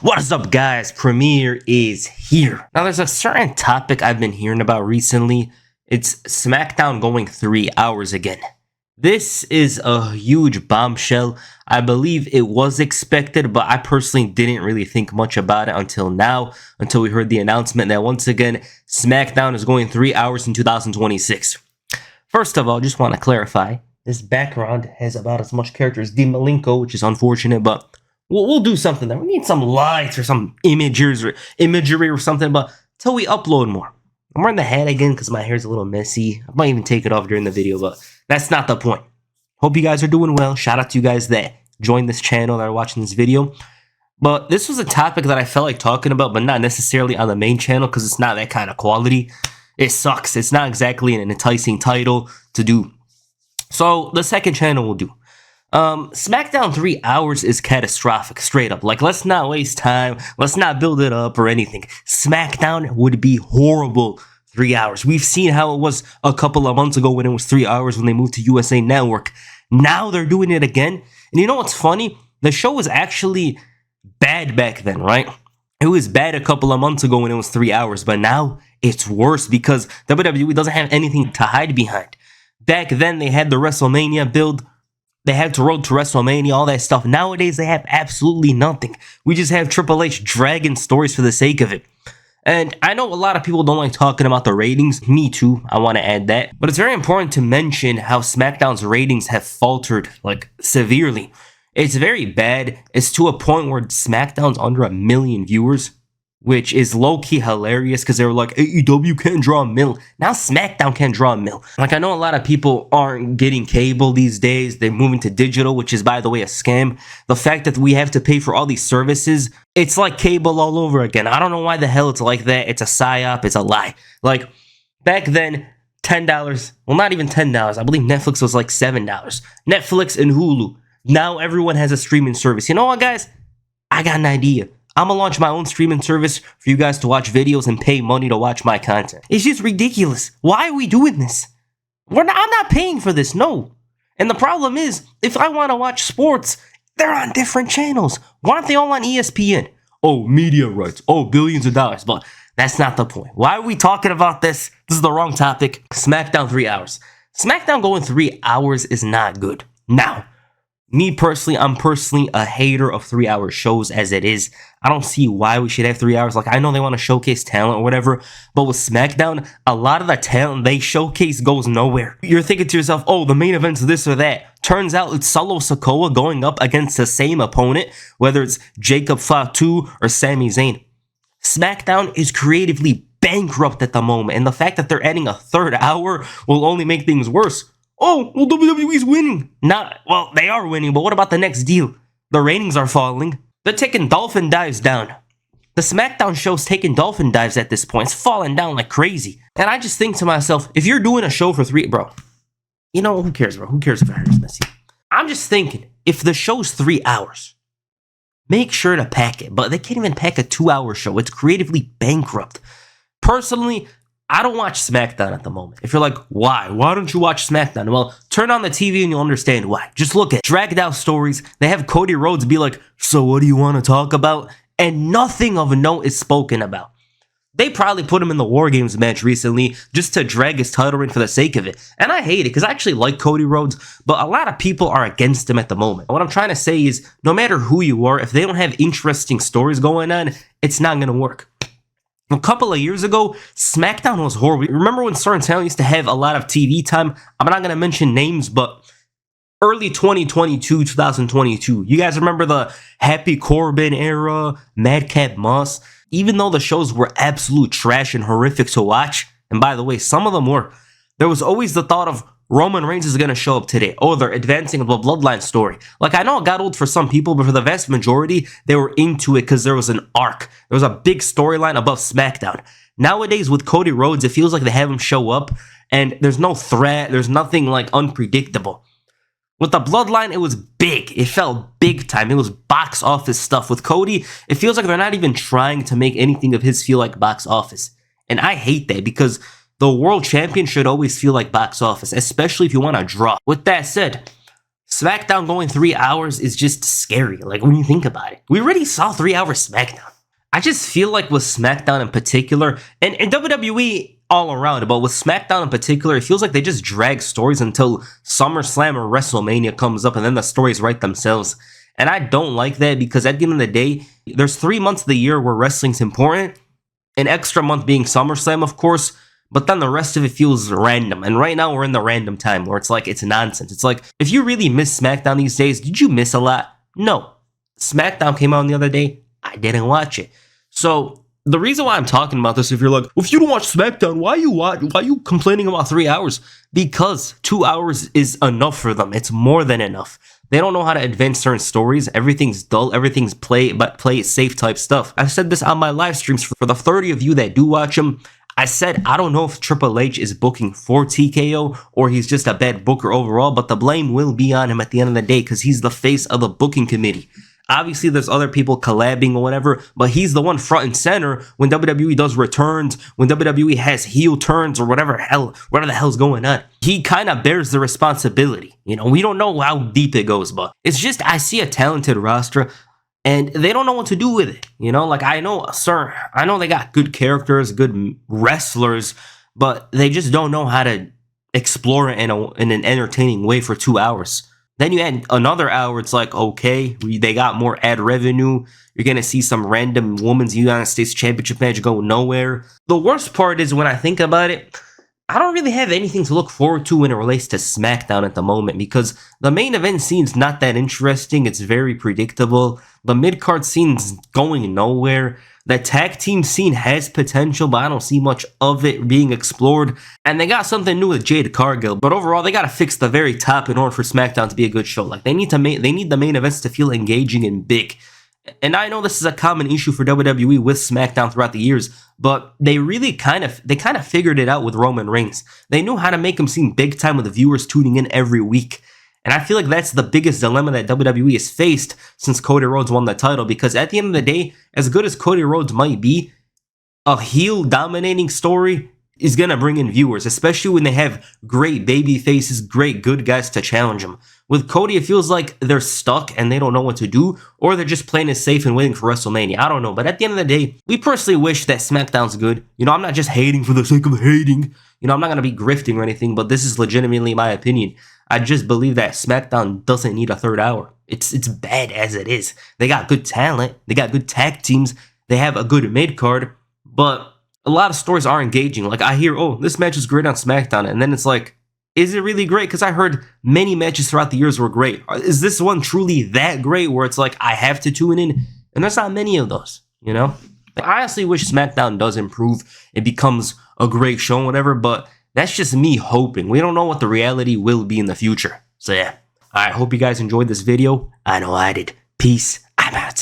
What is up, guys? Premiere is here. Now, there's a certain topic I've been hearing about recently. It's SmackDown going 3 hours again. This is a huge bombshell. I believe it was expected, but I personally didn't really think much about it until now, until we heard the announcement that once again, SmackDown is going 3 hours in 2026. First of all, just want to clarify, this background has about as much character as Dean Malenko, which is unfortunate, but we'll do something there. We need some lights or some imagery or something, but until we upload more. I'm wearing the hat again because my hair's a little messy. I might even take it off during the video, but that's not the point. Hope you guys are doing well. Shout out to you guys that joined this channel, that are watching this video. But this was a topic that I felt like talking about, but not necessarily on the main channel because it's not that kind of quality. It sucks. It's not exactly an enticing title to do. So the second channel will do. SmackDown 3 hours is catastrophic, straight up. Like, let's not waste time. Let's not build it up or anything. SmackDown would be horrible 3 hours. We've seen how it was a couple of months ago when it was 3 hours when they moved to USA Network. Now they're doing it again. And you know what's funny? The show was actually bad back then, right? It was bad a couple of months ago when it was 3 hours, but now it's worse because WWE doesn't have anything to hide behind. Back then, they had the WrestleMania build. They had to road to WrestleMania, all that stuff. Nowadays, they have absolutely nothing. We just have Triple H dragging stories for the sake of it. And I know a lot of people don't like talking about the ratings. Me too. I want to add that. But it's very important to mention how SmackDown's ratings have faltered, like, severely. It's very bad. It's to a point where SmackDown's under 1 million viewers, which is low-key hilarious because they were like, AEW can't draw 1 mil. Now SmackDown can draw 1 mil. Like, I know a lot of people aren't getting cable these days. They're moving to digital, which is, by the way, a scam. The fact that we have to pay for all these services, it's like cable all over again. I don't know why the hell it's like that. It's a psyop. It's a lie. Like, back then, $10. Well, not even $10. I believe Netflix was like $7. Netflix and Hulu. Now everyone has a streaming service. You know what, guys? I got an idea. I'm gonna launch my own streaming service for you guys to watch videos and pay money to watch my content. It's just ridiculous. Why are we doing this? I'm not paying for this, no. And the problem is, if I want to watch sports, they're on different channels. Why aren't they all on ESPN? Oh, media rights. Oh, billions of dollars. But that's not the point. Why are we talking about this? This is the wrong topic. SmackDown 3 hours. SmackDown going 3 hours is not good. Now, me personally, I'm personally a hater of 3 hour shows as it is. I don't see why we should have 3 hours. Like, I know they want to showcase talent or whatever, but with SmackDown, a lot of the talent they showcase goes nowhere. You're thinking to yourself, oh, the main event's this or that. Turns out it's Solo Sikoa going up against the same opponent, whether it's Jacob Fatu or Sami Zayn. SmackDown is creatively bankrupt at the moment, and the fact that they're adding a third hour will only make things worse. Oh, well, WWE's winning. Well, they are winning, but what about the next deal? The ratings are falling. They're taking dolphin dives down. The SmackDown show's taking dolphin dives at this point. It's falling down like crazy. And I just think to myself, if you're doing a show for bro, you know, who cares, bro? Who cares if our hair is messy? I'm just thinking, if the show's 3 hours, make sure to pack it. But they can't even pack a 2 hour show. It's creatively bankrupt. Personally, I don't watch SmackDown at the moment. If you're like, why? Why don't you watch SmackDown? Well, turn on the TV and you'll understand why. Just look at dragged out stories. They have Cody Rhodes be like, so what do you want to talk about? And nothing of note is spoken about. They probably put him in the War Games match recently just to drag his title ring for the sake of it. And I hate it because I actually like Cody Rhodes, but a lot of people are against him at the moment. What I'm trying to say is, no matter who you are, if they don't have interesting stories going on, it's not going to work. A couple of years ago, SmackDown was horrible. Remember when certain talent used to have a lot of TV time? I'm not going to mention names, but early 2022, 2022. You guys remember the Happy Corbin era, Madcap Moss? Even though the shows were absolute trash and horrific to watch, and by the way, some of them were, there was always the thought of Roman Reigns is going to show up today. Oh, they're advancing the bloodline story. Like, I know it got old for some people, but for the vast majority, they were into it because there was an arc. There was a big storyline above SmackDown. Nowadays, with Cody Rhodes, it feels like they have him show up, and there's no threat. There's nothing, like, unpredictable. With the bloodline, it was big. It felt big time. It was box office stuff. With Cody, it feels like they're not even trying to make anything of his feel like box office. And I hate that because the world champion should always feel like box office, especially if you want to draw. With that said, SmackDown going 3 hours is just scary, like when you think about it. We already saw 3 hours SmackDown. I just feel like with SmackDown in particular, and WWE all around, but with SmackDown in particular, it feels like they just drag stories until SummerSlam or WrestleMania comes up and then the stories write themselves. And I don't like that because at the end of the day, there's 3 months of the year where wrestling's important, an extra month being SummerSlam, of course, but then the rest of it feels random. And right now we're in the random time where it's like, it's nonsense. It's like, if you really miss SmackDown these days, did you miss a lot? No. SmackDown came out the other day. I didn't watch it. So the reason why I'm talking about this, if you're like, well, if you don't watch SmackDown, why are you complaining about 3 hours? Because 2 hours is enough for them. It's more than enough. They don't know how to advance certain stories. Everything's dull. Everything's play it safe type stuff. I've said this on my live streams for the 30 of you that do watch them. I said, I don't know if Triple H is booking for TKO or he's just a bad booker overall, but the blame will be on him at the end of the day because he's the face of the booking committee. Obviously, there's other people collabing or whatever, but he's the one front and center when WWE does returns, when WWE has heel turns or whatever the hell's going on. He kind of bears the responsibility. You know, we don't know how deep it goes, but it's just, I see a talented roster and they don't know what to do with it. You know, like I know they got good characters, good wrestlers, but they just don't know how to explore it in an entertaining way for 2 hours. Then you add another hour, it's like, okay, they got more ad revenue. You're going to see some random Women's United States Championship match go nowhere. The worst part is when I think about it, I don't really have anything to look forward to when it relates to SmackDown at the moment because the main event scene's not that interesting. It's very predictable. The mid-card scene's going nowhere. The tag team scene has potential, but I don't see much of it being explored. And they got something new with Jade Cargill, but overall, they got to fix the very top in order for SmackDown to be a good show. Like they need the main events to feel engaging and big. And I know this is a common issue for WWE with SmackDown throughout the years, but they really kind of figured it out with Roman Reigns. They knew how to make him seem big time with the viewers tuning in every week. And I feel like that's the biggest dilemma that WWE has faced since Cody Rhodes won the title, because at the end of the day, as good as Cody Rhodes might be, a heel dominating story is going to bring in viewers, especially when they have great baby faces, great good guys to challenge them. With Cody, it feels like they're stuck and they don't know what to do, or they're just playing it safe and waiting for WrestleMania. I don't know, but at the end of the day, we personally wish that SmackDown's good. You know, I'm not just hating for the sake of hating. You know, I'm not going to be grifting or anything, but this is legitimately my opinion. I just believe that SmackDown doesn't need a third hour. It's bad as it is. They got good talent. They got good tag teams. They have a good mid-card, but a lot of stories are engaging. Like I hear, oh, this match is great on SmackDown, and then it's like, is it really great? Because I heard many matches throughout the years were great. Is this one truly that great where it's like, I have to tune in? And there's not many of those, you know? Like, I honestly wish SmackDown does improve. It becomes a great show and whatever, but that's just me hoping. We don't know what the reality will be in the future. So yeah, I hope you guys enjoyed this video. I know I did. Peace. I'm out.